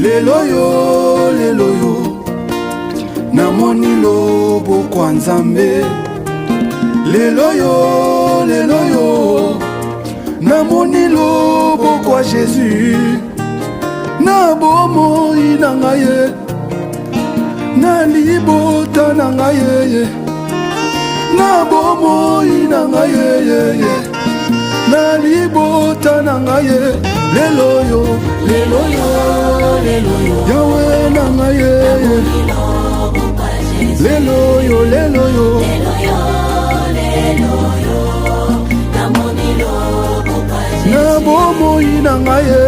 lelo yo namoni loboko ya Nzambe. Lelo yo namoni loboko ya Jésus. Na bomoi na ngai ye, na libota na ngai ye, na bomoi na ngai ye, na libota na ngai ye. Lelo yo Yahweh na ngai ye, lelo yo na bomoi na ngai ye,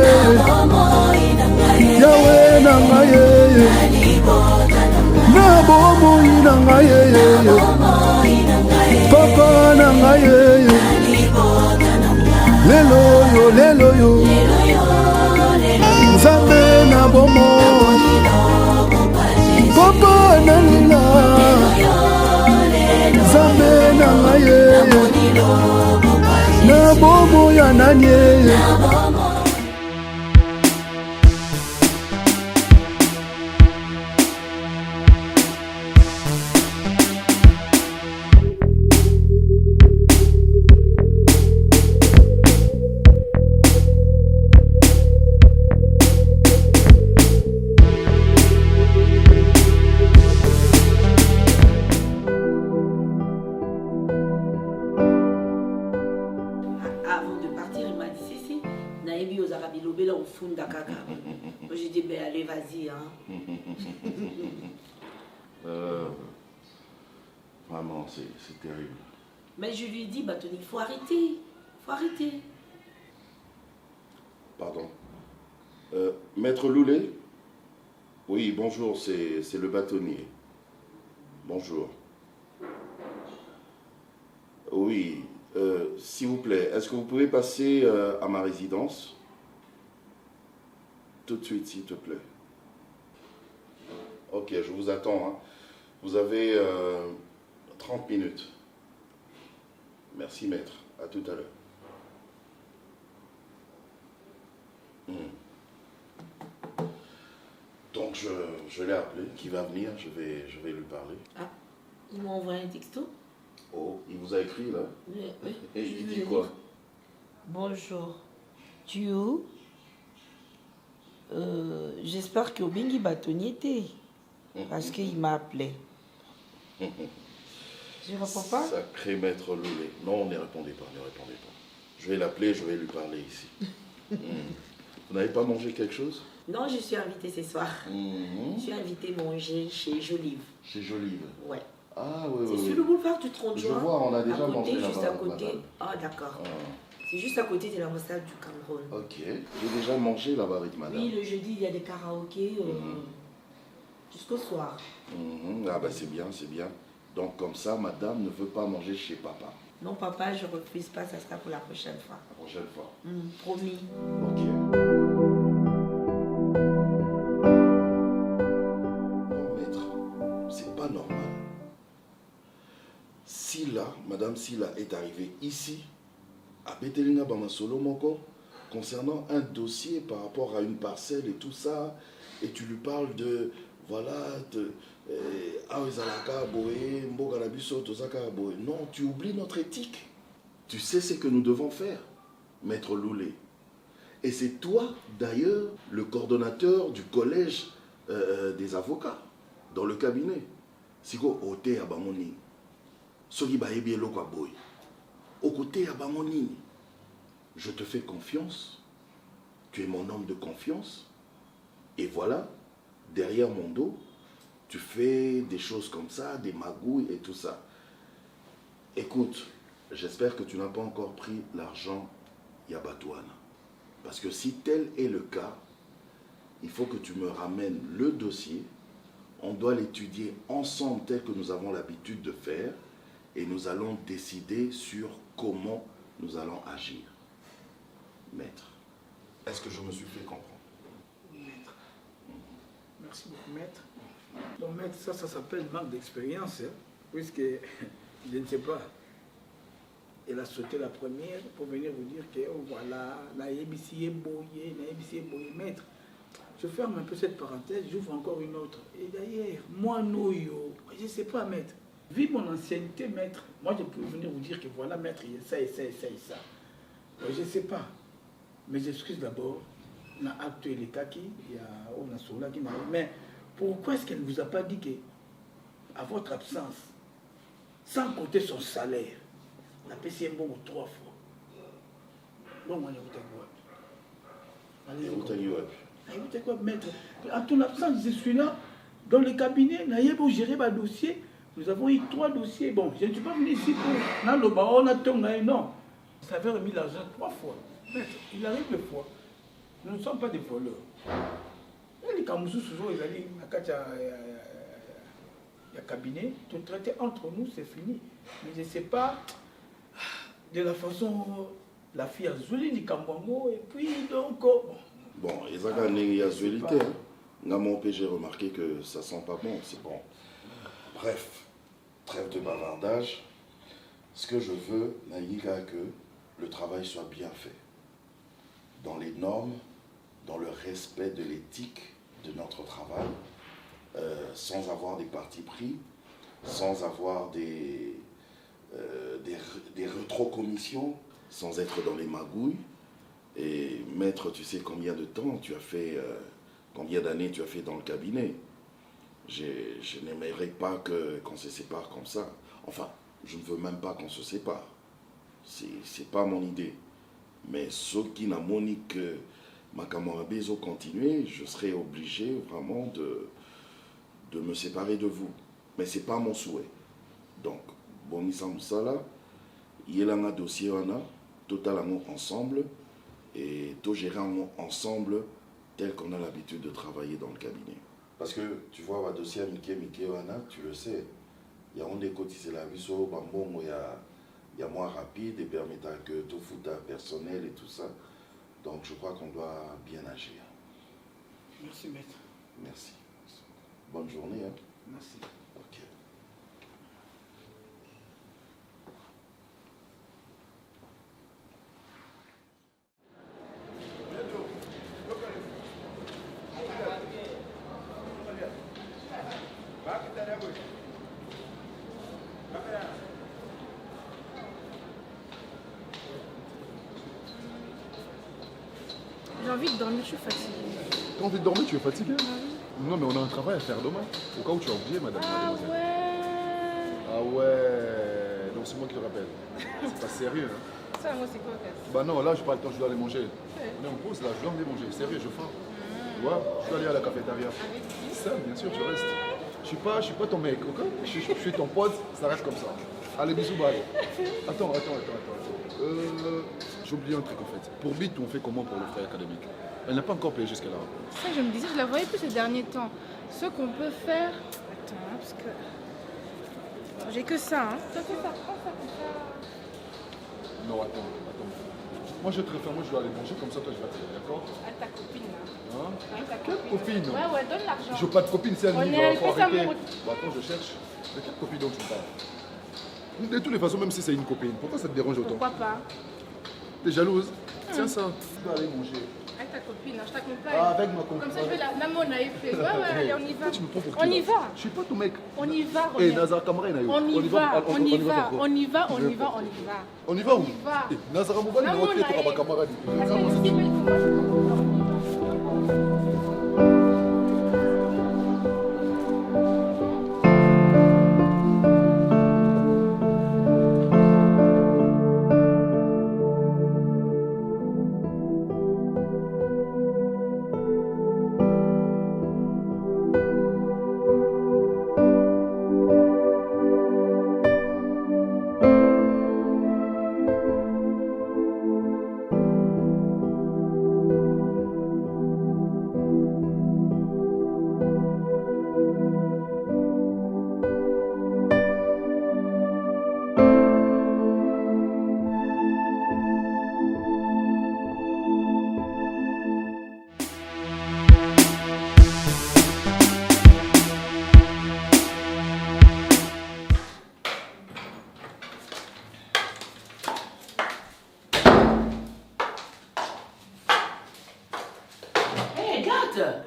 Yahweh na ngai ye, na bomoi na ngai ye, papa na ngai ye, lelo yo Nzambe na bomoi, papa na lila, Nzambe na ngai ye, na bomoi ya nani ye. J'ai dit, ben allez, vas-y. Hein. Vraiment, c'est terrible. Mais je lui ai dit, Tony, il faut arrêter. Pardon. Maître Loulet? Oui, bonjour, c'est le bâtonnier. Bonjour. Oui, s'il vous plaît, est-ce que vous pouvez passer à ma résidence? Tout de suite, s'il te plaît. Ok, je vous attends. Hein. Vous avez 30 minutes. Merci, maître. À tout à l'heure. Donc, je l'ai appelé. Qui va venir? Je vais lui parler. Ah, il m'a envoyé un texto. Oh, il vous a écrit, là? Oui. Et il dit quoi? Bonjour. Tu es où? J'espère que Obengi Bâtonnier était. Parce qu'il m'a appelé. Je réponds pas? Sacré maître Loulet. Non, ne répondez pas. Je vais l'appeler, je vais lui parler ici. Vous n'avez pas mangé quelque chose? Non, je suis invitée ce soir. Je suis invitée manger chez Jolive. Chez Jolive? Ouais. Ah oui. C'est sur le boulevard du 30 juin. Je vois, on a déjà mangé là-bas. Juste à côté. Ah d'accord. C'est juste à côté de l'ambassade du Cameroun. Ok. J'ai déjà mangé là-bas avec madame. Oui, le jeudi, il y a des karaokés jusqu'au soir. Ah ben c'est bien. Donc comme ça, madame ne veut pas manger chez papa. Non, papa, je refuse pas, ça sera pour la prochaine fois. La prochaine fois. Promis. Ok. Non, maître, c'est pas normal. Madame Silla est arrivée ici, à Betelinga Bamasolo Moko, concernant un dossier par rapport à une parcelle et tout ça, et tu lui parles de, voilà, non, tu oublies notre éthique. Tu sais ce que nous devons faire, maître Loulet. Et c'est toi, d'ailleurs, le coordonnateur du collège des avocats, dans le cabinet. Siko ote ya bamoni. Soki baebi eloko aboy. Au côté ya bamoni. Je te fais confiance. Tu es mon homme de confiance. Et voilà, derrière mon dos, tu fais des choses comme ça, des magouilles et tout ça. Écoute, j'espère que tu n'as pas encore pris l'argent Yabatouana. Parce que si tel est le cas, il faut que tu me ramènes le dossier. On doit l'étudier ensemble tel que nous avons l'habitude de faire. Et nous allons décider sur comment nous allons agir. Maître, est-ce que je me suis fait comprendre? Oui, maître. Merci beaucoup, maître. Donc, maître, ça s'appelle manque d'expérience, hein, puisque, je ne sais pas, elle a sauté la première pour venir vous dire que, oh, voilà, la ABC est boyée, maître. je ferme un peu cette parenthèse, j'ouvre encore une autre. Et d'ailleurs, moi, Noyo, je ne sais pas, maître. Vu mon ancienneté, maître, moi, je peux venir vous dire que voilà, maître, il y a ça et ça et ça et ça. Je ne sais pas. Mais j'excuse d'abord. On a acte les kaki, il y a on a Sola qui m'a dit. Mais pourquoi est-ce qu'elle ne vous a pas dit que, à votre absence, sans compter son salaire, on a payé un bon 3 fois. Bon, moi, je vous Et où t'as eu, ouais. écoutez quoi, maître, à ton absence, je suis là, dans le cabinet, pour gérer ma dossier. Nous avons eu 3 dossiers. Bon, je ne suis pas venu ici pour. Non, le baron a tombé, non. Ça avait remis l'argent 3 fois. Maître, il arrive des fois. Nous ne sommes pas des voleurs. Et les Kamoussous, souvent, ils allaient à il y a cabinet, tout traité entre nous, c'est fini. Mais je ne sais pas de la façon. La fille a zoulé du Kambango, et puis donc. Bon, il y a zuélité. Mon P, j'ai remarqué que ça sent pas bon, c'est bon. Bref, trêve de bavardage. Ce que je veux, Naïga, que le travail soit bien fait. Dans les normes, dans le respect de l'éthique de notre travail, sans avoir des partis pris, sans avoir des rétrocommissions, sans être dans les magouilles. Et maître, tu sais combien de temps tu as fait, combien d'années tu as fait dans le cabinet. Je n'aimerais pas qu'on se sépare comme ça. Enfin, je ne veux même pas qu'on se sépare. C'est pas mon idée. Mais ce qui n'a monique que ma camarade continuer, je serais obligé vraiment de me séparer de vous. Mais ce n'est pas mon souhait. Donc, bon, ça là, il y a un dossier, on a totalement ensemble et tout gérer ensemble tel qu'on a l'habitude de travailler dans le cabinet. Parce que tu vois, le dossier Mickey, tu le sais, il y a un des cotisés la vie, il y a moins rapide et permettant que tout fout à personnel et tout ça. Donc je crois qu'on doit bien agir. Merci, maître. Merci. Bonne journée. Hein. Merci. Ok. J'ai envie de dormir, je suis fatiguée. T'as envie de dormir, tu es fatigué? Non, mais on a un travail à faire demain. Au cas où tu as oublié, madame. Ah mademoiselle. ouais. Ah ouais. Donc c'est moi qui le rappelle. C'est pas sérieux, hein. Ça, moi, c'est quoi, casse? Bah non, là, je pas le temps, je dois aller manger. On est en pause, là, je dois aller manger. Sérieux, je faim. Tu vois, je dois aller à la cafétéria. Avec qui? Ça, bien sûr, tu restes. Je suis pas ton mec, ok? Je suis ton pote, ça reste comme ça. Allez, bisous, bye. Attends. J'ai oublié un truc en fait. Pour Bit, on fait comment pour le frais académique? Elle n'a pas encore payé jusqu'à là. Ça, je me disais, je la voyais plus ces derniers temps. Ce qu'on peut faire. Attends, hein, parce que. J'ai que ça, hein. Ça, prends ça comme ça. Non, attends. Moi, je te réfère, moi, je dois aller manger, comme ça, toi, je vais te d'accord? À ta copine, là. Hein? À ta Quelle copine? Ouais, donne l'argent. Je veux pas de copine, c'est elle On qui est va, faut fait ça, arrêter. mon- Bah, attends, je cherche. De quelle copine dont tu parles? De toutes les façons, même si c'est une copine, pourquoi ça te dérange autant? Pourquoi pas? T'es jalouse? Tiens ça. Tu dois aller manger. Avec ta copine, hein, je t'accompagne. Ah, avec ma copine. Comme ça, je vais la. Maman, on a fait. Ouais, allez, on y va. Pourquoi tu me prends pour qui, On là? y va. Je suis pas ton mec. On y va, Eh, Romain. Nazar Kamara, il y en a eu. On y va, faire quoi? on y va. On y va. On y va. Eh, Nazar Mouba, il Non, est rentré on a- pour ma camarade. Parce que je dis, mais moi, je-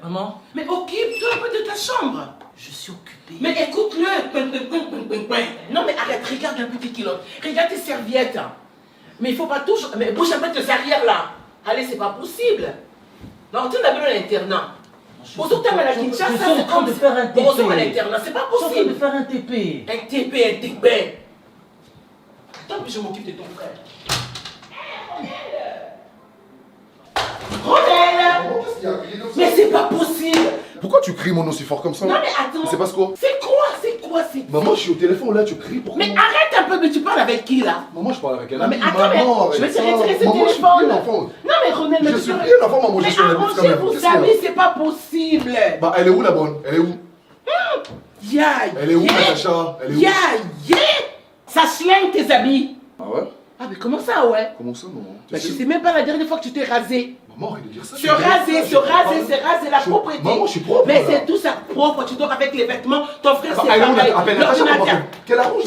Maman, Mais occupe-toi un peu de ta chambre. je suis occupé. Mais écoute-le. Non, mais arrête, regarde la petite culotte. Regarde tes serviettes. Mais il faut pas toujours. Mais bouge un peu tes arrières là. Allez, c'est pas possible. Non, tu n'as pas l'internat. Pour tout le temps, à la Kinshasa, Je suis en c'est train comme de faire un TP. Pour à l'internat, c'est pas Je suis en train de possible. faire un TP. Un TP. Tant que je m'occupe de ton frère. Ronel! Oh, qu'est-ce qu'il y a? Crier comme ça? Mais c'est pas possible. Pourquoi tu cries mon nom si fort comme ça? Non, mais attends. C'est parce quoi? C'est quoi? Maman, je suis au téléphone là, tu cries pourquoi? Mais arrête un peu, mais tu parles avec qui là? Maman, je parle avec un Non, mais ami. attends, Maman, mais je vais te arrête ça. retirer ce Maman, je suis téléphone. plus un enfant. Non, mais Ronel, mais Je tu suis peux- plus un enfant, maman, je Mais suis un adulte quand arrangez même. vos Qu'est-ce qu'il y a? amis, c'est pas possible. Bah, elle est où la bonne? Elle est où? Elle est où, Natacha? Elle est où? Yeah. Ça slingue tes amis. Ah ouais? Ah, mais comment ça, ouais? Comment ça, maman? Bah, je sais même pas la dernière fois que tu t'es rasé. Maman, arrête de dire ça. Se raser, la propreté. Maman, je suis propre. Mais là. c'est tout ça propre, tu dors avec les vêtements, ton frère Bah, c'est elle est où, pareil. appelle Natacha, maman. L'ordinateur. Quelle arrange?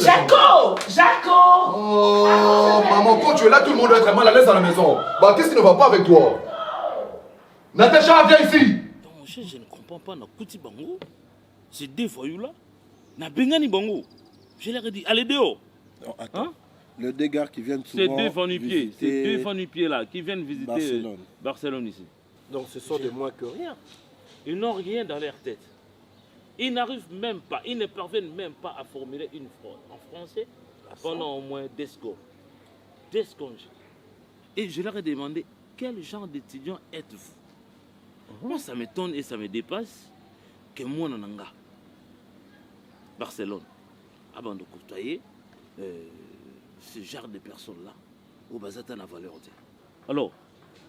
Jaco. Oh, maman, quand tu es là, tout le monde doit être mal à l'aise dans la maison. Bah, qu'est-ce qui ne va pas avec toi? Natacha, viens ici. Donc, mon cher, je ne comprends pas. Nakouti Bango, ces deux voyous-là, na Bengani Bango. Je leur ai dit, allez dehors. Non, attends. Hein? Les deux gars qui viennent Ces souvent deux vanupiers, visiter là, qui viennent visiter Barcelone ici. Donc ce sont des moins que rien. Ils n'ont rien dans leur tête. Ils n'arrivent même pas, ils ne parviennent même pas à formuler une phrase en français pendant au moins des secondes. Des secondes. Et je leur ai demandé, quel genre d'étudiant êtes-vous? Moi, ça m'étonne et ça me dépasse que moi, Nananga, Barcelone, avant de côtoyer ce genre de personnes-là, au Bazata n'a valeur. Alors,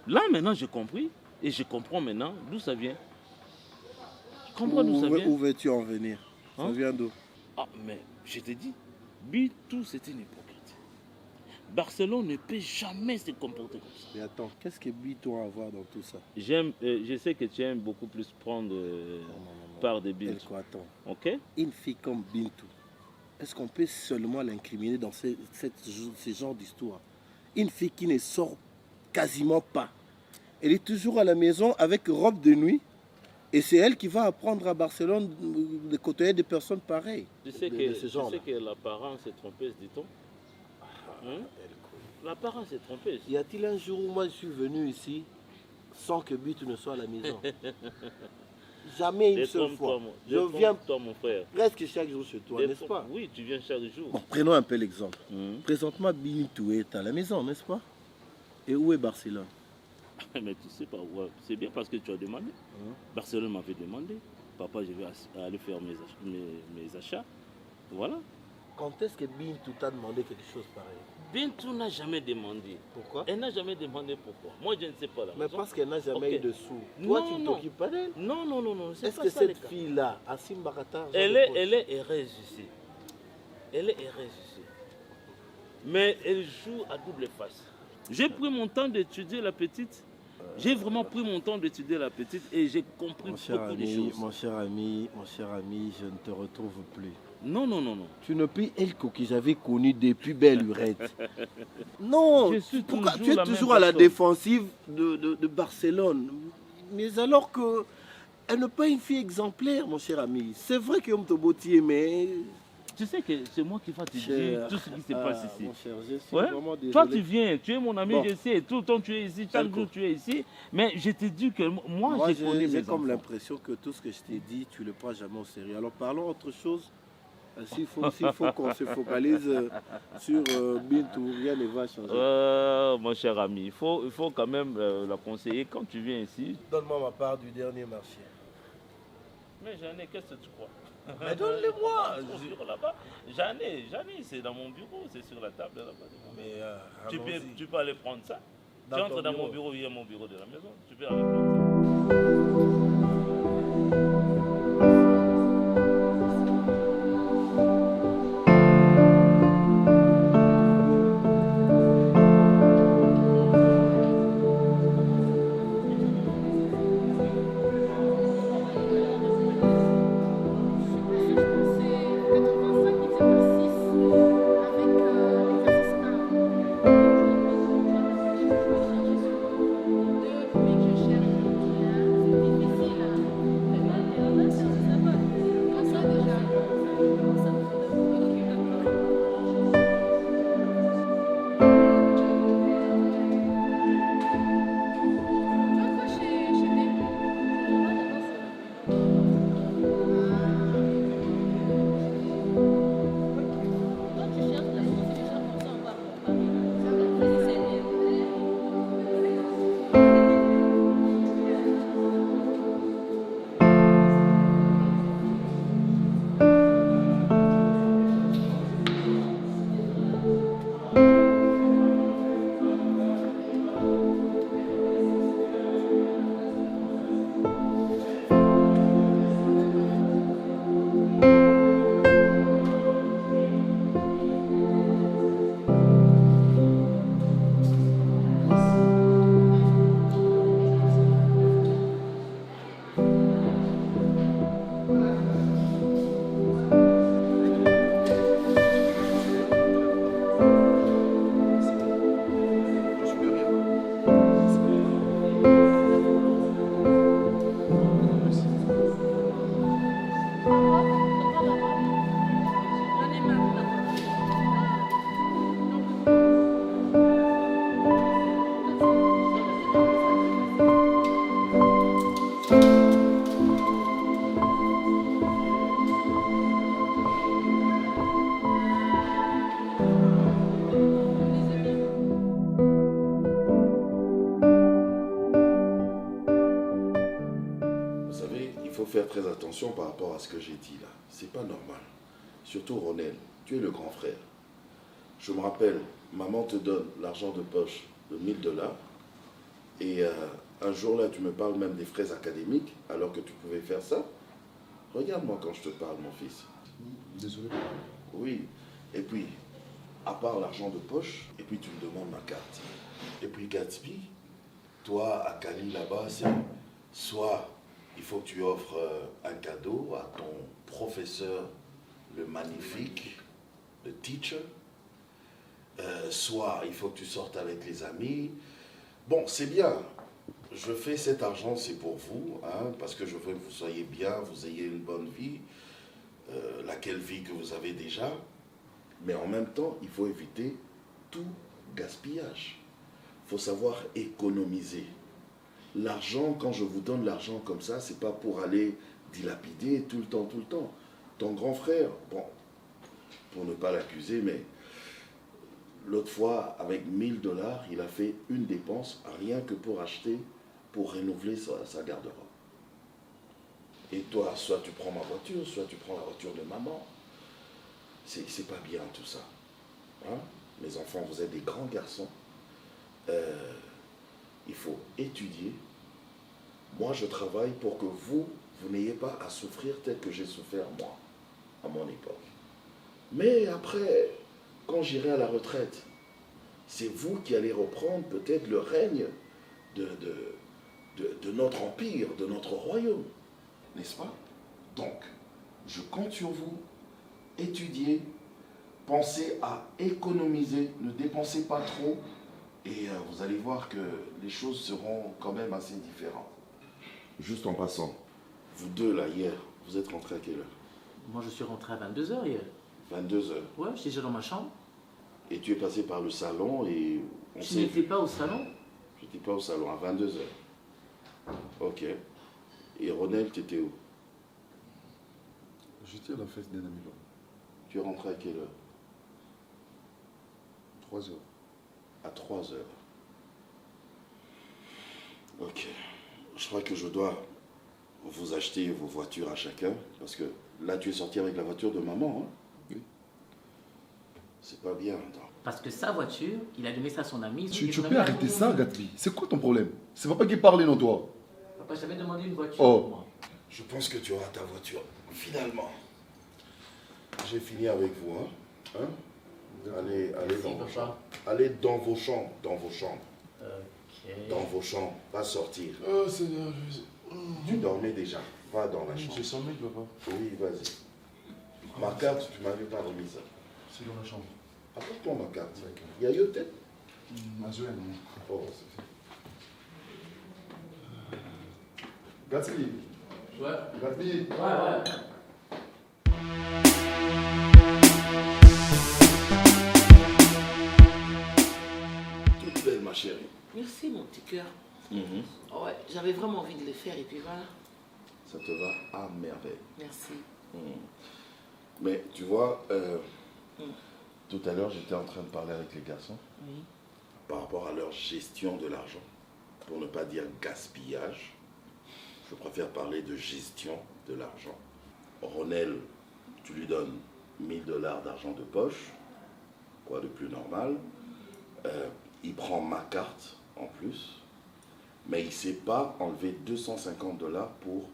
là maintenant j'ai compris, et je comprends maintenant d'où ça vient. Je comprends d'où ça vient. Où veux-tu en venir? Ça Hein? vient d'où? Ah, mais je te dis, Bitou c'est une hypocrite. Barcelone ne peut jamais se comporter comme ça. Mais attends, qu'est-ce que Bito a à voir dans tout ça? Je sais que tu aimes beaucoup plus prendre part des billes. Elko, attends. Ok? Une fille comme Bintou, est-ce qu'on peut seulement l'incriminer dans ce genre d'histoire? Une fille qui ne sort quasiment pas. Elle est toujours à la maison avec robe de nuit. Et c'est elle qui va apprendre à Barcelone de côtoyer des personnes pareilles. Tu sais que l'apparence est trompeuse, dit-on. Hein? L'apparence est trompeuse. Y a-t-il un jour où moi je suis venu ici sans que Bintou ne soit à la maison? Jamais une seule fois. Je viens mon frère. presque chaque jour chez toi, n'est-ce pas? Oui, tu viens chaque jour. Bon, prenons un peu l'exemple. Présentement, Bintou est à la maison, n'est-ce pas? Et où est Barcelone? Mais tu sais pas, ouais, c'est bien parce que tu as demandé. Barcelone m'avait demandé. Papa, je vais aller faire mes achats. Voilà. Quand est-ce que Bintou t'a demandé quelque chose pareil? Bintou n'a jamais demandé. Pourquoi? Elle n'a jamais demandé pourquoi. Moi, je ne sais pas la Mais raison. parce qu'elle n'a jamais Ok. eu de sous. Toi, Non, tu ne non. t'occupes pas d'elle? Non. c'est Est-ce pas que ça, le cette cas. fille-là, Assim Barata, Elle est heureuse ici. Elle est heureuse ici. Mais elle joue à double face. J'ai pris mon temps d'étudier la petite. J'ai vraiment pris mon temps d'étudier la petite et j'ai compris mon cher beaucoup de ami, choses. mon cher ami, je ne te retrouve plus. Non. Tu n'es plus Elko que j'avais connu depuis belle lurette. Non, Je suis pourquoi toujours tu es la même toujours à la personne. défensive de Barcelone? Mais alors que elle n'est pas une fille exemplaire, mon cher ami. C'est vrai que Mtobotier, mais... Tu sais que c'est moi qui va te Cher, dire tout ce qui se passe ici. Mon cher, je suis Ouais. vraiment désolé. Toi, tu viens, tu es mon ami, Bon. je sais, tout le temps tu es ici, chaque Elko. jour tu es ici. Mais je te dis que moi j'ai connu j'ai mes comme enfants. l'impression que tout ce que je t'ai dit, tu ne le prends jamais au sérieux. Alors parlons autre chose. S'il faut qu'on se focalise sur Bintou, rien ne va changer. Mon cher ami, il faut quand même la conseiller quand tu viens ici. Donne-moi ma part du dernier marché. Mais j'en ai, qu'est-ce que tu crois? Mais donne-le-moi. Là-bas. J'en ai, c'est dans mon bureau, c'est sur la table là-bas. Mais Tu peux aller prendre ça. Dans Tu ton entres dans bureau. mon bureau, il y a mon bureau de la maison. Tu peux aller prendre ça. Depuis que je cherche un client, c'est difficile. très attention par rapport à ce que j'ai dit là. C'est pas normal. Surtout Ronel, tu es le grand frère. Je me rappelle, maman te donne l'argent de poche de 1000 $. Et un jour là, tu me parles même des frais académiques alors que tu pouvais faire ça. Regarde-moi quand je te parle, mon fils. Désolé. Oui. Et puis, à part l'argent de poche, et puis tu me demandes ma carte. Et puis Gatsby, toi à Cali là-bas, c'est soit il faut que tu offres un cadeau à ton professeur, le magnifique, le teacher, soit il faut que tu sortes avec les amis. Bon, c'est bien. Je fais cet argent, c'est pour vous, hein, parce que je veux que vous soyez bien, vous ayez une bonne vie, laquelle vie que vous avez déjà. Mais en même temps, il faut éviter tout gaspillage. Il faut savoir économiser. L'argent, quand je vous donne l'argent comme ça, c'est pas pour aller dilapider tout le temps, tout le temps. Ton grand frère, bon, pour ne pas l'accuser, mais l'autre fois, avec 1000 $, il a fait une dépense rien que pour acheter, pour renouveler sa garde-robe. Et toi, soit tu prends ma voiture, soit tu prends la voiture de maman. C'est pas bien tout ça. Hein? Mes enfants, vous êtes des grands garçons. Il faut étudier. Moi, je travaille pour que vous n'ayez pas à souffrir tel que j'ai souffert moi, à mon époque. Mais après, quand j'irai à la retraite, c'est vous qui allez reprendre peut-être le règne de notre empire, de notre royaume. N'est-ce pas? Donc, je compte sur vous. Étudiez, pensez à économiser, ne dépensez pas trop et vous allez voir que les choses seront quand même assez différentes. Juste en passant, vous deux là hier, vous êtes rentrés à quelle heure? Moi, je suis rentré à 22 h hier. 22 h. Ouais, j'étais déjà dans ma chambre. Et tu es passé par le salon et on Je s'est n'étais vu. pas au salon. Je n'étais pas au salon à 22 h. Ok. Et Ronel, tu étais où? J'étais à la fête d'un ami. Tu es rentré à quelle heure? 3 h. À 3 h. Ok. Je crois que je dois vous acheter vos voitures à chacun, parce que là, tu es sorti avec la voiture de maman, hein? Oui. C'est pas bien. Attends. Parce que sa voiture, il a donné ça à son ami. Tu Son peux ami a arrêter demandé- ça, Gatsby? C'est quoi ton problème? C'est papa qui parlait, non toi? Papa, j'avais demandé une voiture Oh. pour moi. Je pense que tu auras ta voiture. Finalement. J'ai fini avec vous, hein? Allez Merci, dans vos papa. chambres. Allez dans vos chambres. Dans vos chambres. Ok. Dans vos chambres. Pas sortir. Oh Seigneur, Tu dormais déjà. Va dans la chambre. j'ai sommeil, papa. Oui, vas-y. Ma carte, tu m'avais pas remis ça. C'est dans la chambre. Apporte-moi ma carte. Il y a eu peut-être? Mazuel, non. Oh, c'est fait. Gatsby. Ouais. Gatsby. Ouais. Toute belle, ma chérie. Merci, mon petit cœur. Mhm. Ouais, j'avais vraiment envie de les faire et puis voilà. Ça te va à merveille. Merci. Mais tu vois, tout à l'heure, j'étais en train de parler avec les garçons Oui. par rapport à leur gestion de l'argent. Pour ne pas dire gaspillage, je préfère parler de gestion de l'argent. Ronel, tu lui donnes 1000 $ d'argent de poche, quoi de plus normal. Il prend ma carte en plus, mais il ne sait pas enlever 250 $ pour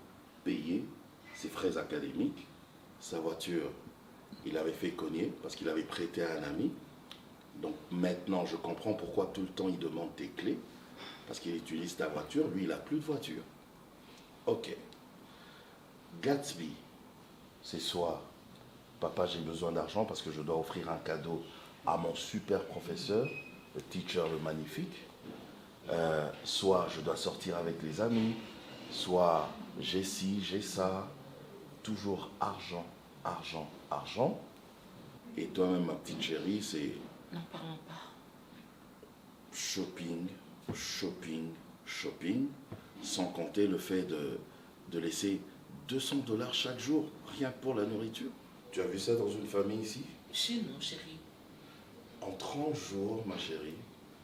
payer ses frais académiques. Sa voiture, il avait fait cogner parce qu'il avait prêté à un ami. Donc maintenant, je comprends pourquoi tout le temps il demande tes clés, parce qu'il utilise ta voiture. Lui, il n'a plus de voiture. Ok. Gatsby, c'est soit, papa, j'ai besoin d'argent parce que je dois offrir un cadeau à mon super professeur, le teacher, le magnifique. Soit je dois sortir avec les amis, soit j'ai ci, j'ai ça. Toujours argent, argent, argent. Et toi-même, ma petite chérie, c'est N'en parlons pas. shopping, shopping, shopping, sans compter le fait de laisser 200 $ chaque jour, rien que pour la nourriture. Tu as vu ça dans une famille ici? Chez nous, chérie. En 30 jours, ma chérie,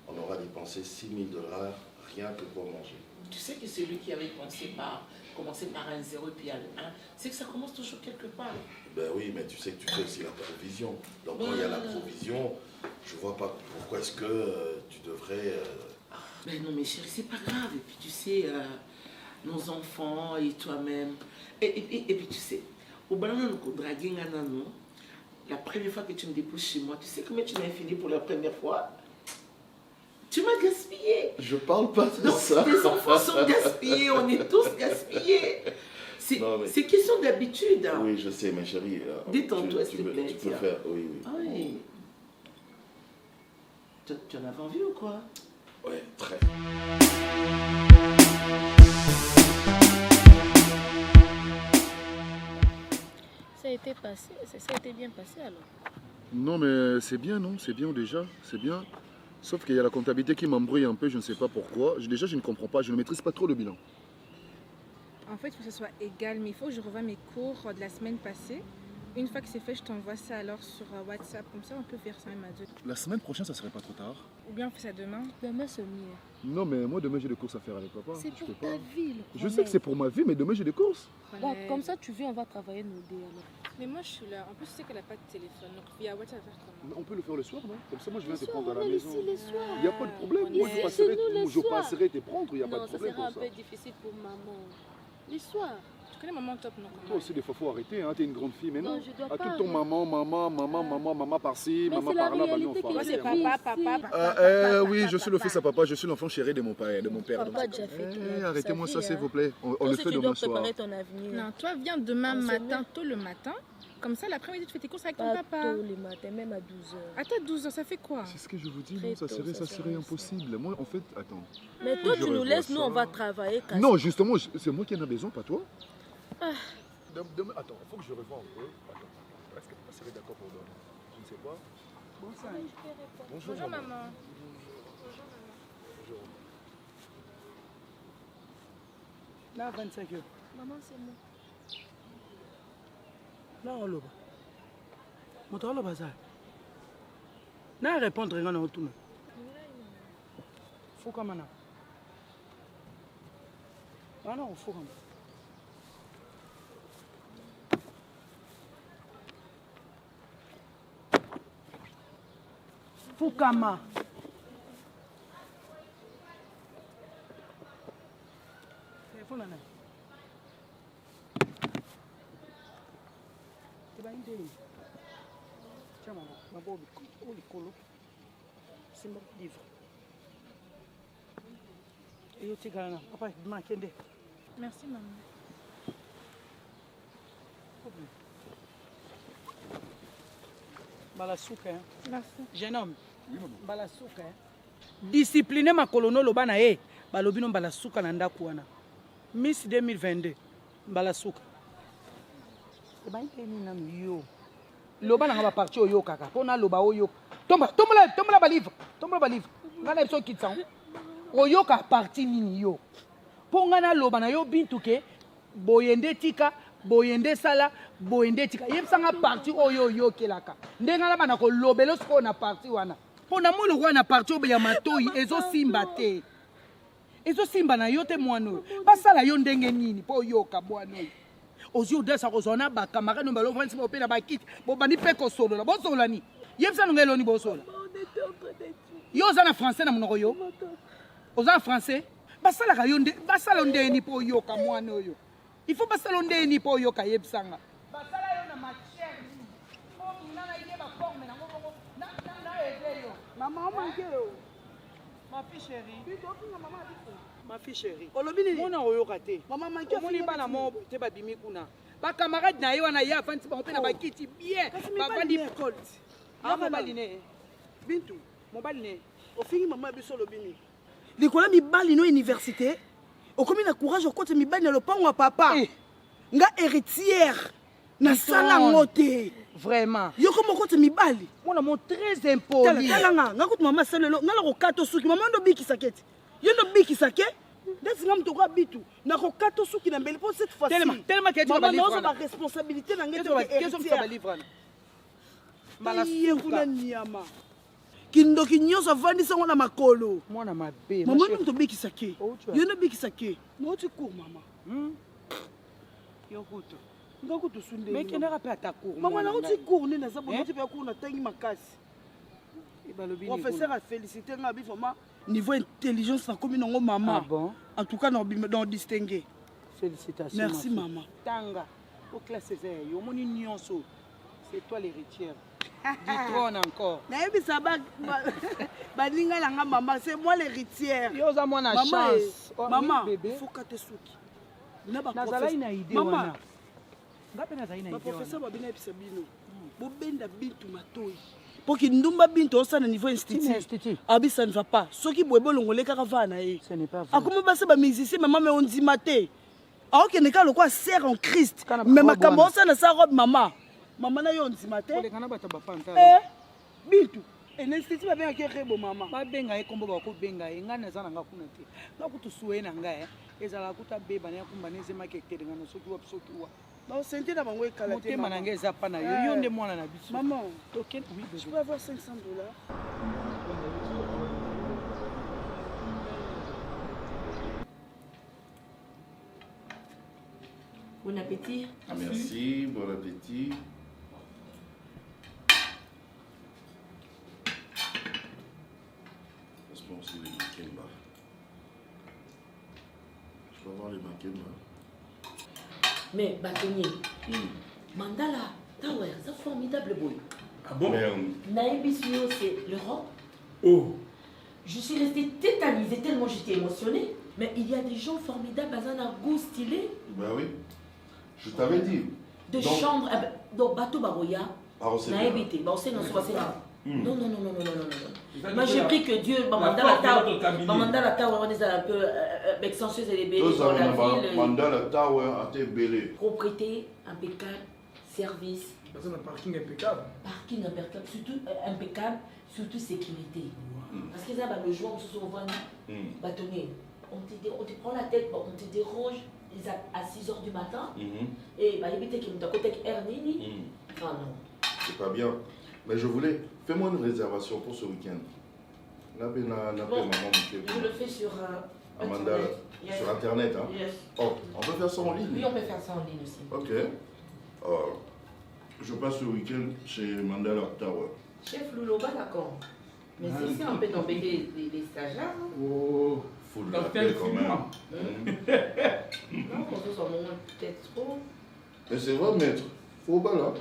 on aura dépensé 6 000 $ rien que pour manger. Tu sais que celui qui avait pensé par commencer par un 0 et puis il y a le 1, c'est que ça commence toujours quelque part. Ben oui, mais tu sais que tu fais aussi la provision. Donc quand il y a la provision, je vois pas pourquoi est-ce que tu devrais... Ben non, mais chérie, c'est pas grave. Et puis tu sais, nos enfants et toi-même. Et puis tu sais, au ballon, nous draguer la première fois que tu me déposes chez moi, tu sais combien tu m'as fini pour la première fois? Tu m'as gaspillé. Je parle pas de Donc, ça. les enfants sont gaspillés, on est tous gaspillés. C'est question d'habitude. Hein. Oui, je sais, ma chérie. Détends-toi, s'il te plaît. Tu peux faire, oui. Ah oui. Tu en avais envie ou quoi? Oui, très. Ça a été passé, ça a été bien passé alors. Non, mais c'est bien, non? C'est bien déjà, c'est bien. Sauf qu'il y a la comptabilité qui m'embrouille un peu, je ne sais pas pourquoi. Déjà, je ne comprends pas, je ne maîtrise pas trop le bilan. En fait, il faut que ce soit égal, mais il faut que je revoie mes cours de la semaine passée. Une fois que c'est fait, je t'envoie ça alors sur WhatsApp. Comme ça, on peut faire ça même à deux. La semaine prochaine, ça serait pas trop tard? Ou bien on fait ça demain. Demain, c'est mieux. Non, mais moi, demain, j'ai des courses à faire avec papa. C'est pour peux ta pas. vie, le Je sais que c'est pour ma vie, mais demain, j'ai des courses. Bon, comme ça, tu viens, on va travailler nous deux alors. Mais moi, je suis là. En plus, tu sais qu'elle n'a pas de téléphone. Donc, via WhatsApp, faire comment? On peut le faire le soir, non? Comme ça, moi, je viens te soir, prendre à on la est maison. ici les soirs. Il n'y a pas de problème. On Moi, est je passerai te prendre, il n'y a pas Non, de ça problème sera un pour peu ça. difficile pour maman. Les soirs. Tu connais maman top, non? Toi aussi, des fois, faut arrêter, hein. T'es une grande fille, mais non. Non, je dois À pas tout le temps, maman par-ci, Mais maman c'est la par là, bah réalité non, faut que Moi, arrêter. c'est je vis papa. Oui, je suis le fils à papa, je suis l'enfant chéri de mon père. Papa a déjà fait tout. Arrêtez-moi ça, s'il vous plaît. On Toi le aussi, fait tu demain dois soir. préparer ton avenir. Non, toi, viens demain On se matin, tôt le matin. Comme ça, l'après-midi, tu fais tes courses avec ton Pas papa. tôt les matins, même à 12h. À toi, 12 ans, ça fait quoi? C'est ce que je vous dis, Très non, ça tôt, serait ça serait impossible. Moi, en fait, attends. Mais Faut toi, que je tu nous revoie laisses, nous, ça. on va travailler. Non, justement, c'est moi qui en a besoin, pas toi. Demain, attends, il faut que je revoie un peu. Attends, est-ce que papa serait d'accord pour demain? Je ne sais pas. Bonjour, Bonjour, maman. maman. Bonjour. Là, 25 euros. Maman, c'est moi. Là, on l'a. Moto aloba ça. Na répondre ngana otuna. Fuka mana. Ah non, fuka. Fukama. Téléphone là. Tu vas y tiens, maman, ma bonne, oh les colos. C'est mon livre. Et yo tigana, papa, demain kende. Merci, maman. Balasuka, hein. Merci. Jeune homme. Balasuka, hein. Discipliner ma colono loba na ye. Balobino balasuka na ndaku wana. Miss 2022. Balasuka. Eba inteni na yo. Loba na ba parti oyo kaka. Pona loba oyo. Tomba ba livre. Tomba ba livre. Ngana biso kitsa. Oyo ka parti nini yo. Ponga na loba na yo bintu ke boyende tika. Boyende sala, boyende tika. Yebsanga parti oyo yo kelaka. Ndenga la bana ko lobelo sko na parti wana. Pona mo lo na parti obe ya matoi ezo simba te. Ezo simba na yo te mwano. Basala yo ndenge nini po yo ka bwana. Ozio desa ko zona ba camarade no balo franci bo pe na ba kit. Bo bani pe ko solo la. Bo solo ni. Yebsa no ngelo ni bo solo. Yo za na français na monoko yo. Oza français. Basala ka yo nde, basala ndenge ni po yo ka mwana yo. Il faut pas salonder ni pour yo kayeb sanga. Basala yo na matière ni. Oh mina na yeba forme na ngoko na eveyo. Maman o manke yo. Ma fille chérie. Tu dois prendre maman avec ma fille chérie. Olobini mona oyo kate. Maman manke moni bana mo te ba bimi kuna. Ba camarade na yo na ya fanti ba pe na ba kiti bien. Ba vandi école. Ah mobali ne. Bintu, mobali ne. Ofingi maman biso lobini. Likola mi bali no université. Okomi na courage okote mibali na lopango ya papa. Nga héritière na sala ngote. Vraiment. Yoko mokote mibali. Mona mon très impoli. Tala nga kote mama salelo nga la kokato suki mama ndo biki saketi. Yo ndo biki sake. Ndesi nga mtoko bitu na kokato suki na mbele pour cette fois-ci. Tellement que tu vas livrer. Maman, ma responsabilité na ngete héritière. Qu'est-ce que tu vas livrer? Mala suka nyama. Kindoki nyonso avandisa ngo na makolo. Mwana mabe. Maman ndo biki sake. Yo ndo biki sake. Mo tu cours maman. yokutu ngakutu sunde mais kenaka mpe ata cour mama nauti cour nini aza bonoti mpe cour natangi makasi professeur a félicité nga abi vraiment niveau intelligence nakomi nango mama en tout cas dans distingué félicitations merci mama tanga au classe eza yo omoni nyonso c'est toi l'héritière du trône encore nayebisa baninga nanga mama c'est moi l'héritière yo oza mwana chance mama faut kate suki nazalai na idée wana nga mpe nazali na idée baprofesseur babina yebisa bino bobenda bintu matoi po ki ndumba bintu osala niveau institut abi ça ne va pas soki boye bolongole kaka va na ye akoma basa bamusicien mama me ondima te aokende kaka lokwa sere en Christ me makambo osala sa robe mama mama na yo ondima te bintu l'institut babengaki rebo mama babenga ye kombo bakobenga ye ngai naza nanga kuna te nakutu suye na ngai ezalaka kuta beba nayakumbana ezemaki etelengana soki wapi soki wa basente na bango ekala te motema na ngai eza mpa na yo yo nde mwana na biso maman token oui je peux avoir 500 $. Bon appétit. Ah, merci, bon appétit. Laisse-moi aussi les makemba. Je peux avoir les makemba. Mais bâtonnier, Mandala Tower, c'est formidable boy. Ah bon? Naïbisio, c'est l'Europe. Oh. Je suis restée tétanisée tellement j'étais émotionnée. Mais il y a des gens formidables, Bazana goût stylé. Ben oui, je t'avais dit. De chambre, donc bateau baroya. Naïbité, bah on sait non, c'est là. Non. Moi j'ai pris que Dieu, Mandala Tower, on est un peu excensueuse et les bébés dans la ville. Mandala Tower a été belé. Propriété impeccable, service. Parce qu'on a un parking impeccable. Parking impeccable, surtout impeccable, surtout sécurité. Parce que ça va le jour, on se voit bâtonnier. On te prend la tête, on te dérange à 6h du matin. Et bah éviter qu'il me côté Ernini. Ah non. C'est pas bien. Mais je voulais, fais-moi une réservation pour ce week-end. Là, je le fais sur Amanda, yes. Sur Internet. Hein? Yes. Oh, on peut faire ça en ligne? Oui, on peut faire ça en ligne aussi. Ok. Je passe le week-end chez Mandala Tower. Chef Louloba, d'accord. Mais c'est ça, on peut tomber des stagiaires. Oh, faut le rappeler quand même. Non, pour ça, moment peut-être trop. Mais c'est vrai, maître. Faut pas là.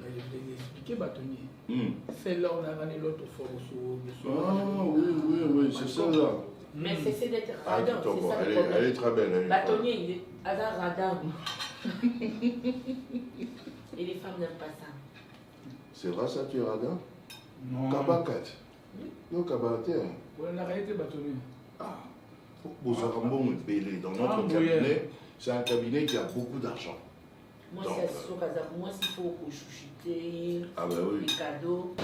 Je vais expliquer, bâtonnier. C'est là où on a gagné l'autre fois au Ah oui, c'est ça là. Mais c'est d'être radin, c'est ça le problème. Elle est très belle. Bâtonnier, il est radin. Et les femmes n'aiment pas ça. C'est vrai ça, tu es radin? Non. Kabakat. Non, Kabaté. On a arrêté bâtonnier. Ah. Bozarambon est belé. Dans notre cabinet, c'est un cabinet qui a beaucoup d'argent. Moi, c'est sûr que moi, s'il faut chuchoter, ah bah oui. les cadeaux.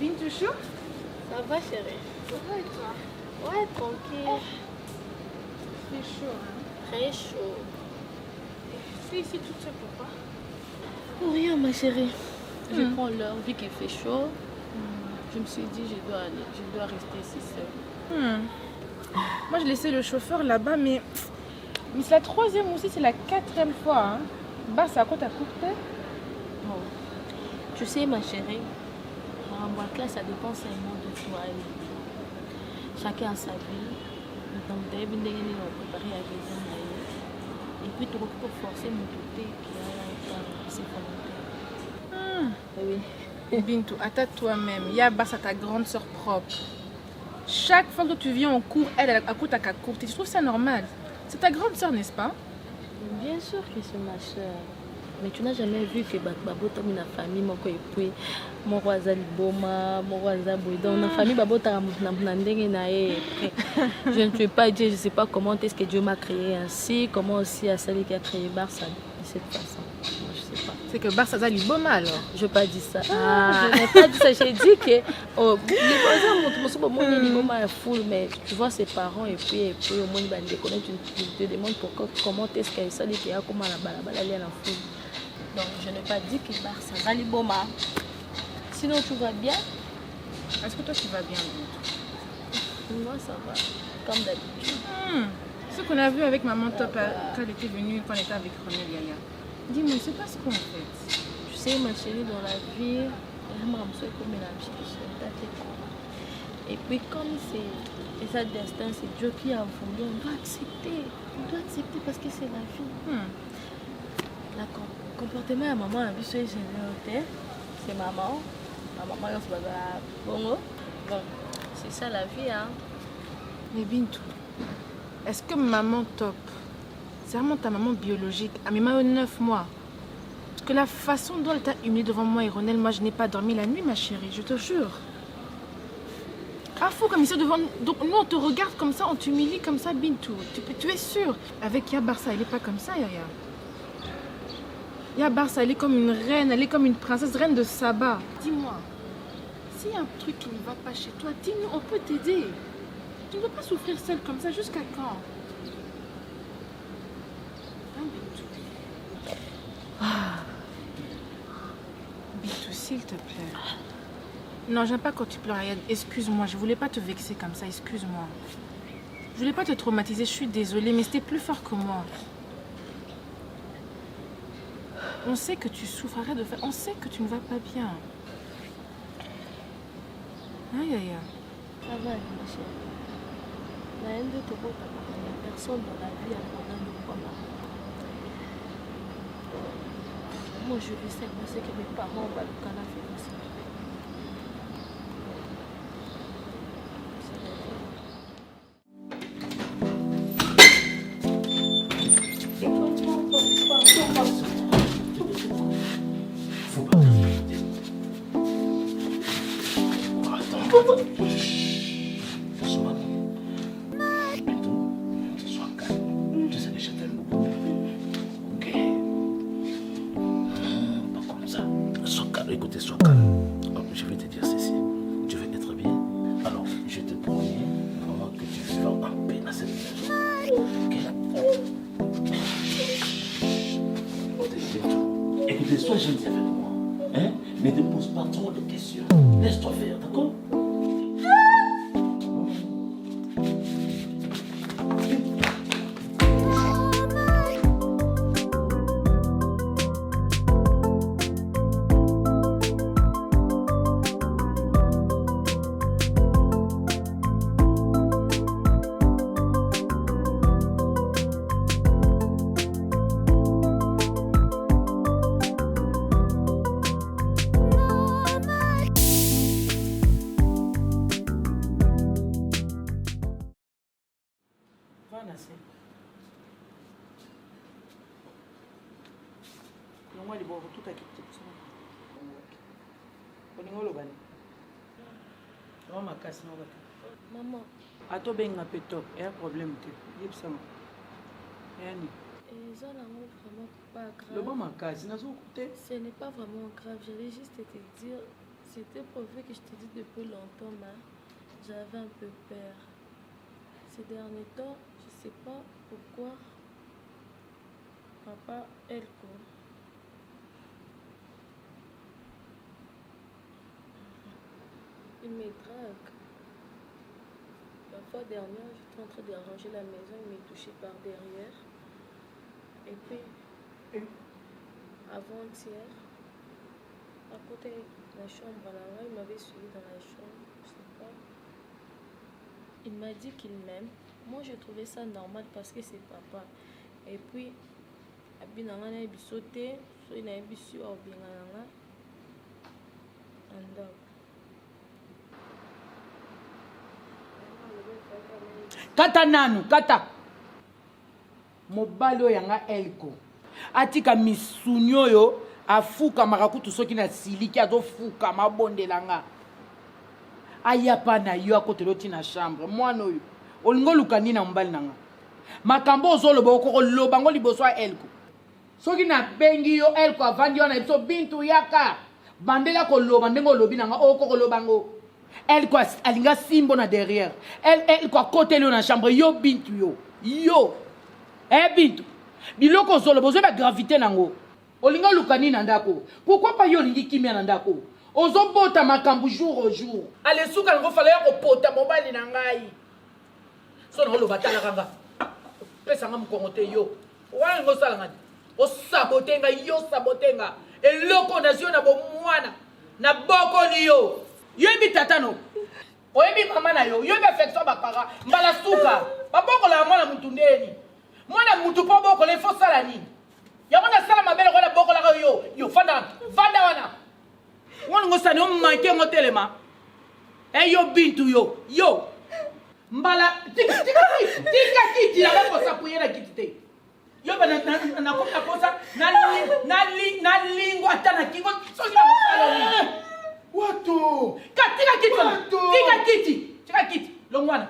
Bintou chaud? Ça va chérie? Ça va et toi? Ouais, tranquille. C'est chaud, hein? Très chaud. C'est ici toute seule, pourquoi? Pour rien ma chérie. Je prends l'heure vu qu'il fait chaud. Je me suis dit je dois rester ici seule. Moi je laissais le chauffeur là-bas mais c'est la 3e aussi, c'est la 4e fois. Hein. Bah ça coûte à coûter. Bon. Tu sais ma chérie, en classe ça dépend seulement de toi et de lui. Chacun a sa vie. Donc dès que on préparer la maison et puis tu peux forcer mon côté qui a ses volontaires. Oui. Bintou, attaque toi-même. Yaba, c'est ta grande soeur propre. Chaque fois que tu viens en cours, elle a coûté à cours. Tu trouves ça normal? C'est ta grande soeur, n'est-ce pas? Bien sûr que c'est ma soeur. Mais tu n'as jamais vu que Babota a une famille, mon puis mon roi Zaliboma, mon roi Zaboui. Donc, la famille Babota je ne peux pas dire, je ne sais pas comment est-ce que Dieu m'a créé ainsi, comment aussi Assali qui a créé Barça de cette façon. Moi, je ne sais pas. C'est que Barça Zaliboma alors? Je n'ai pas dit ça. Je n'ai pas dit ça. J'ai dit que Liboma est fou, mais tu vois ses parents et puis au moins tu te demandes pourquoi, comment est-ce qu'elle s'est dit qu'il y a comment la balabala elle est en foule. Donc je n'ai pas dit que Barça Zaliboma. Sinon tu vas bien? Est-ce que toi tu vas bien? Moi ça va, comme d'habitude. Ce qu'on a vu avec maman Top quand elle était venue, quand elle était avec René Yaya. Dis-moi, c'est pas ce qu'on fait. Tu sais ma chérie, dans la vie, et puis comme c'est ça destin, c'est Dieu qui a voulu, on doit accepter. On doit accepter parce que c'est la vie. Le comportement de maman, c'est maman. Ma maman, c'est ça la vie. Hein. Mais Bintou, est-ce que maman Top, c'est vraiment ta maman biologique? À mes 9 mois. Parce que la façon dont elle t'a humiliée devant moi et Ronel, moi je n'ai pas dormi la nuit, ma chérie, je te jure. Ah, fou comme ça devant nous. Donc nous on te regarde comme ça, on t'humilie comme ça, Bintou. Tu es sûre? Avec Ya Barça, elle n'est pas comme ça, Yaya. Ya Barça, elle est comme une reine, elle est comme une princesse, reine de Saba. Dis-moi, s'il y a un truc qui ne va pas chez toi, dis-nous, on peut t'aider. Tu ne dois pas souffrir seule comme ça, jusqu'à quand? Hein, Bintou? Bintou, s'il te plaît. Non, j'aime pas quand tu pleures, Ayad. Excuse-moi, je voulais pas te vexer comme ça, excuse-moi. Je voulais pas te traumatiser, je suis désolée, mais c'était plus fort que moi. On sait que tu souffres, arrête de faire... On sait que tu ne vas pas bien. Aïe, aïe, aïe. Ça va, ma chérie. Il y a personne dans la vie à pendant le combat. Moi, je veux seulement ce que mes parents ont fait aussi. Écoutez, sois calme. Je vais te dire ceci. Tu veux être bien. Alors, je te promets vraiment que tu vivras en paix dans cette maison. Écoutez, sois gentil avec moi. Hein? Ne te pose pas trop de questions. Laisse-toi faire, d'accord? Maman. Ato benga pe top, il y a un problème. Il y a un vraiment pas grave. Le bon macas, ce n'est pas vraiment grave. J'allais juste te dire, c'était prouvé que je te dis depuis longtemps, mais j'avais un peu peur. Ces derniers temps, je ne sais pas pourquoi papa, elle court. Il me drague. La fois dernière, j'étais en train de ranger la maison, il m'a touché par derrière. Et puis, avant-hier, à côté de la chambre là-bas, il m'avait suivi dans la chambre, je sais pas. Il m'a dit qu'il m'aime. Moi, je trouvais ça normal parce que c'est papa. Et puis, abinanga na bisoté, so ina bisu au binganga. Anda. Kata nanu, kata. Mobali oyo yanga elko. atika misuni oyo afukama kutu soki na siliki azofukama abondelanga aya pa na yo akotela otina chambre mwana oyo olingi oluka nini na mobali nanga makambo ozoloba okokoloba ngo liboso ya elko soki nabengi yo elko avandi wana biso bintu yaka bandela koloba ndenge olobi nanga okokoloba ngo elko alinga simbo na derrière elko akoteli yo na chambre yo bintu yo bintu biloko ozoloba ozoyeba gravité nango olinga oluka nini na ndako pourquoi pas yo olingi kimia na ndako ozobota makambo jour au jour alesuka nango fala ya kopota mobali na ngai so nango oloba talaka nga pesanga mokongo te yo wana ngo osala ngani osabote nga yo sabote nga eloko na zio na bomwana na bokoli yo yoyebi tatano oyebi mama na yo yoyebi affection bapara mbala suka babokola ya mwana mutu ndeni mwana mutu mpo bokola ifo sala nini yango nasala mabele kona bokolaka yo vanda wana wana ngo sani omanke ngo telema yo bintu yo mbala tika kiti na bakosapuye na kiti te yo ba nakomi posa nalingo ata na kingo soki na mosala nini Wato tika kiti longwana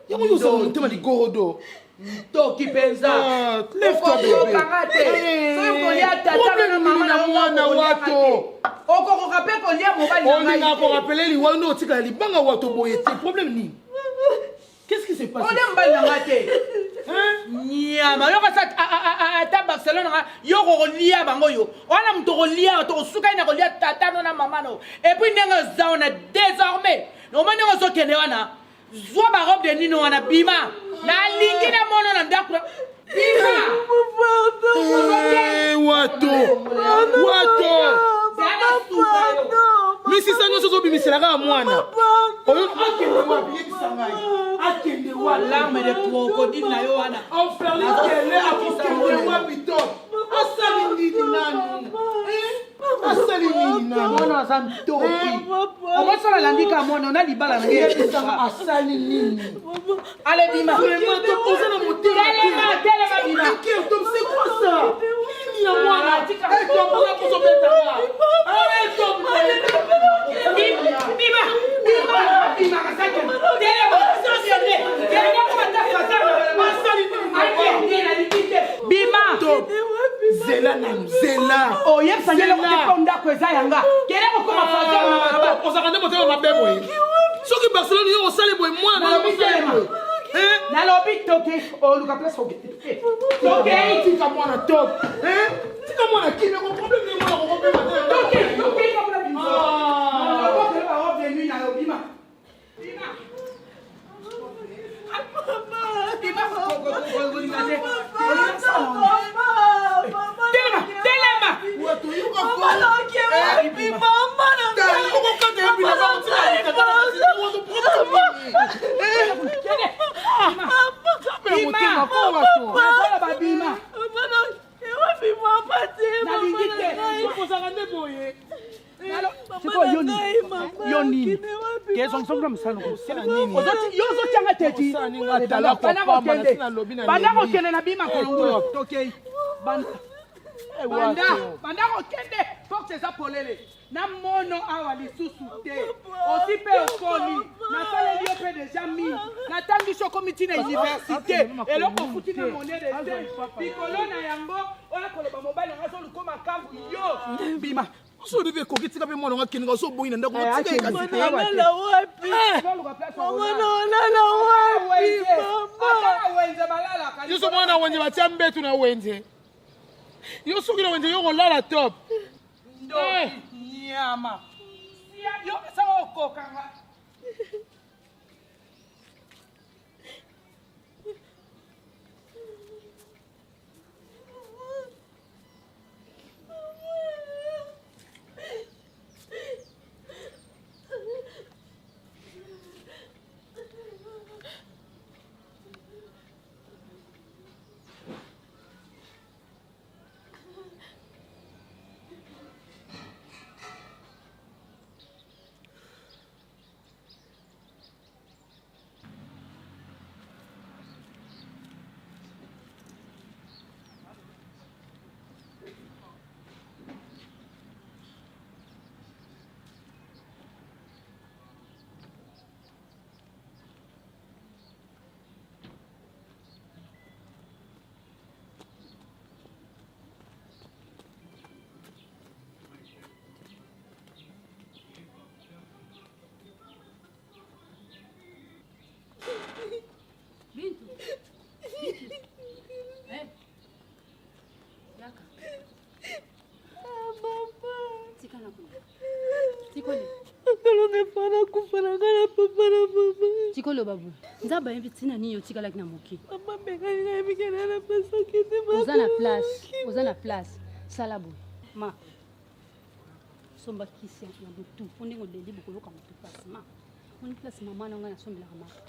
yango yozala motema ligorodo toki penza okokokanga te soki kolia tata na mama na mwana wato okokoka mpe kolia mobali na ngai olinga korapele liwa nde otikala libanga wato boye te problème nini qu'est-ce qui s'est passé olia mobali na ngai te nyama yokasa ata barcelone nga yo kokolia bango yo wana moto kolia tokosukai na kolia tata no na mama no epuis ndenge ozao na désormais oma ndenge ozokende wana zwa barobe de nino wana bima nalingi na mono na ndako bima wato misisa nyonso ozobimiselaka ya mwana akende wa larme de crocodile na yo wana oferlikele akokende wapi to asali nini nani asali nini nani mwana aza mtoki omosala landika mwana ona libala na yebisanga asali nini ale bima oza na motema telema bima c'est quoi ça nini ya mwana etoboka kozobetanga bima kasake telema bima zela na nzela oyebisangelekotepo ndako eza yanga kele kokoma fazana ozaka nde motema mabe boye soki barcelone yo osali boye mwana nalobi toke oluka place okei tika mwana top tika mwana kime ko problème ni mwana ko kopema te yozotyanga teti banda kokende na bima kolongo tokei banda kokende porte eza polele na mono awa lisusu te osi mpe okoli nasaleli yo mpe deja mingi natangi so okomi ntina université eloko ofuti na monnaie de te likolo na yango oya koloba mobali yanga so luko makambu yo bima so debe koki tika mpe mwana nga kendeka so boyi na ndako yo so mwana na wenze batia mbetu na wenze yo soki na wenze yo kolala top nyama yo saka okokanga oloba boye nzambe ayebi ntina nini otikalaki na moki oza na place sala boye ma somba kisi ya butu mpo ndenge oleli bokoloka motu mpasi ma oni place mama na ngai nasombelaka maka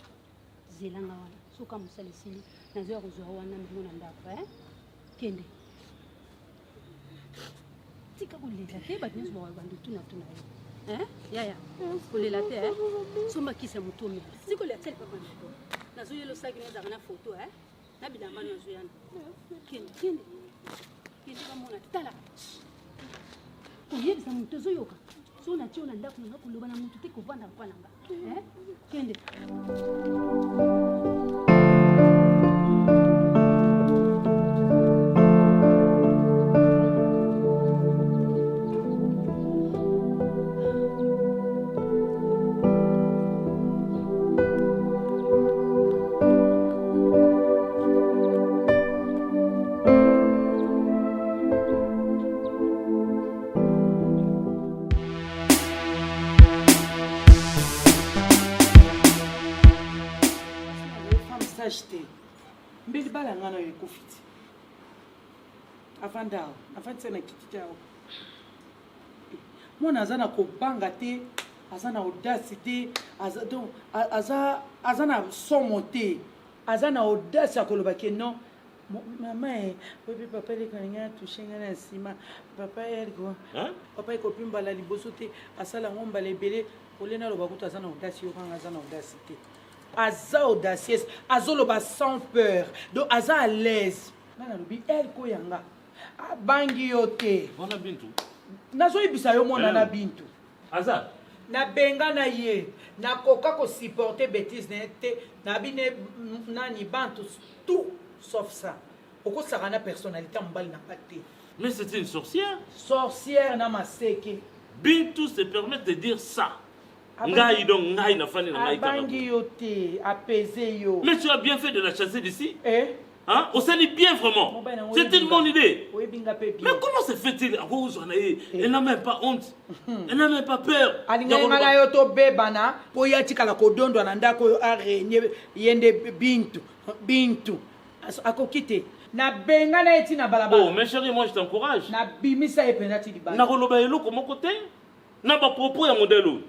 zelanga wana soka mosala esili nazoya kozwa wana mbingo na ndako kende tika kolela te bato nyonso bandutuna tuna yo yaya kolela te somba kisi ya motu omela tikolela tele papa na to nazoyela osaki nazaka na foto na bilamba nazoyana kende bamona tala oyebisa moto ozoyoka so nati oyo na ndako nanga koloba na motu te kovanda mpa na nga kende acheté mbeli bala ngana yo kofiti avandao avandisa na kiti tao mwana aza na kobanga te aza na audace te aza na somo te aza na audace ya koloba ke non mama oyebi papa elekalinga atushe nga na nsima papa papa ekopimbala liboso te asala ngo mbala ebele olena aloba kutu aza na audace yo kanga aza na audace te aza audacieuse azoloba sans peur donc aza à l'aise nga nalobi ele koyanga abangi yo te wana bintu nazoyebisa yo mwana na bintu aza nabenga na ye nakoka kosupporte bétise na ye te nabine nani bantu tout sauf ça okosaka na personnalité mobali na nga te mais c'est une sorcière na maseke bintu se permet de dire ça ngai donc ngai na fani na ngai abangi yo te apaiser yo mais tu as bien fait de la chasser d'ici hein on s'est bien vraiment c'est une bonne idée mais comment se fait-il à cause elle n'a même pas honte elle n'a même pas peur alinga yo to bebana po ya tikala kodondo na ndako yo arenye yende bintu akokite na benga na eti na balabala oh mes chéris moi je t'encourage na bimisa e penati di bana na koloba eloko moko te na ba propos ya modèle.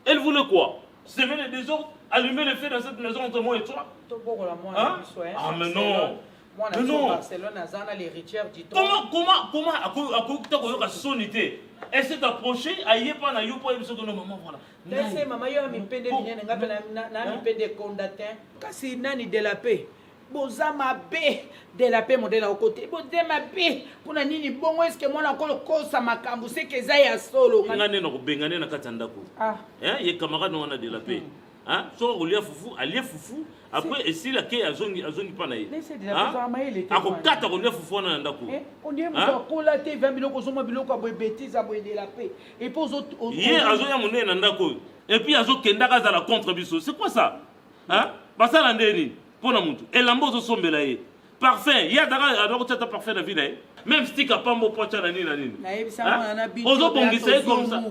Elle voulait quoi? Semer les désordres, allumer le feu dans cette maison entre moi et toi? Hein? Ah mais non. Mais non. Comment à sonité? Elle s'est approchée, elle est pas na yo pour elle se donner maman voilà. Laissez maman yo mi pende binene na mi pende condatin. Kasi nani de la paix. Bozama be de la paix modèle au côté. Bozama be pour na nini bongo est-ce que moi encore kosa makambu c'est que za ya solo. Ngane na kubengane na katanda ko. Ye camarade on a de la paix. Hein? So olia fufu, alie fufu, après et si la ke azongi pa na ye. Laissez de la paix maille était. Akokata olia fufu na ndako. On dit mo ko la te 20 biloko zoma biloko boy bêtise aboy de la paix. Et pour autres ye azoya monene na ndako. Et puis azokenda kaza la contre biso. C'est quoi ça? Hein? Basala ndeni. Pona muntu elambo zo sombela ye parfait ya dara adoko tata parfait na vie na ye même stick a pas mo pocha na nini na yebisa mwana na bintu ozo bongisa comme ça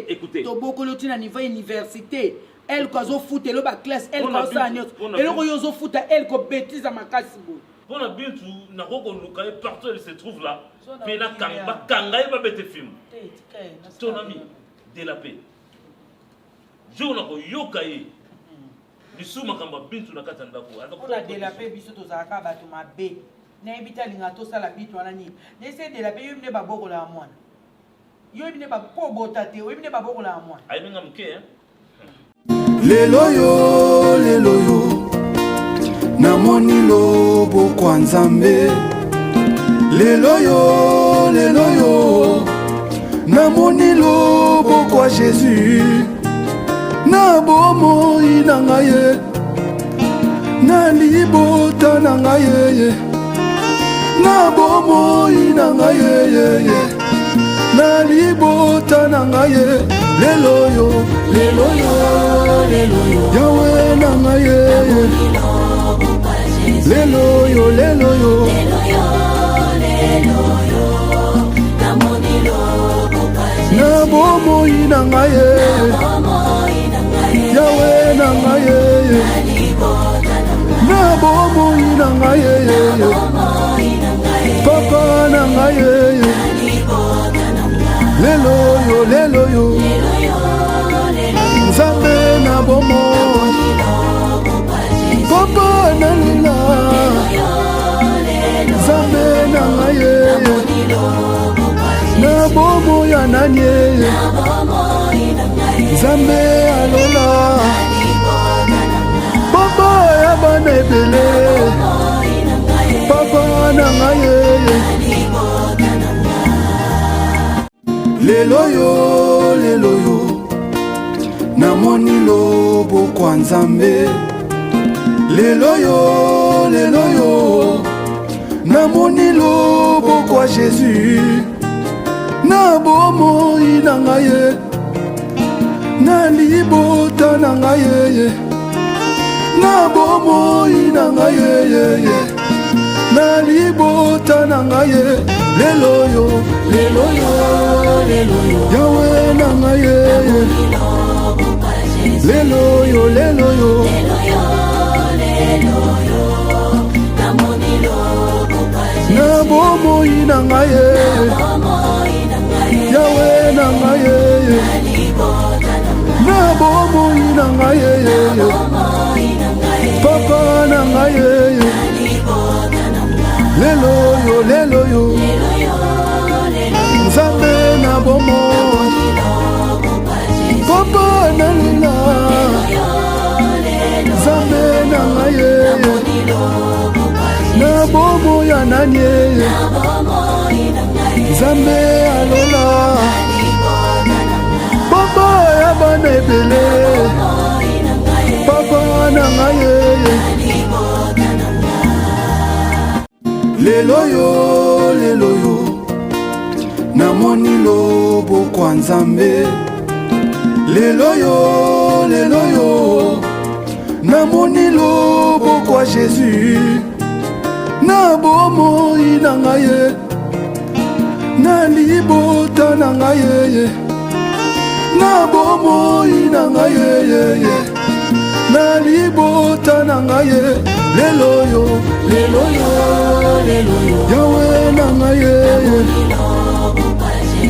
écoutez to bokolo tina niveau université elle ko zo futa lo ba classe elle ko sa nyot eloko yo zo futa elle ko bêtise makasi bo pona bintu na koko luka et partout elle se trouve là mais la kanga ba bete film ton ami de la paix jo na ko yokai bisu makamba bintu na kata ndako on de la paix bisu to zaka bato mabe na ebita linga to sala bitu wana ni nese de la paix yobine ba bokola mwana yobine ba po bota te yobine ba bokola mwana ay minga mke lelo yo namoni lobo kwa nzambe lelo yo namoni lobo kwa Jésus na bomoi na ngai na libota na ngai na bomoi na ngai na libota na ngai lelo yo yawe na ngai lelo yo na bomoi na ngai yawe na ngai na ngai papa na ngai lelo yo nzambe na bomoi papa na lila nzambe na ngai na bomoi ya nani nzambe alola papa ya bana ebele papa na ngai lelo yo namoni loboko ya nzambe lelo yo namoni loboko ya Jésus na bomoi na ngai na libota na ngai na bomoi na ngai na libota na ngai lelo yo yawe na ngai lelo yo na bomoi na ngai yawe na ngai na bomoi na ngai papa na ngai lelo yo nzambe na bomoi papa na lila nzambe na ngai na bomoi ya nani nzambe alola papa ya bana ebele papa na ngai lelo yo namoni loboko ya nzambe lelo yo namoni loboko ya Jésus na bomoi na ngai na libota na ngai na bomoi na ngai na libota na ngai lelo yo yawe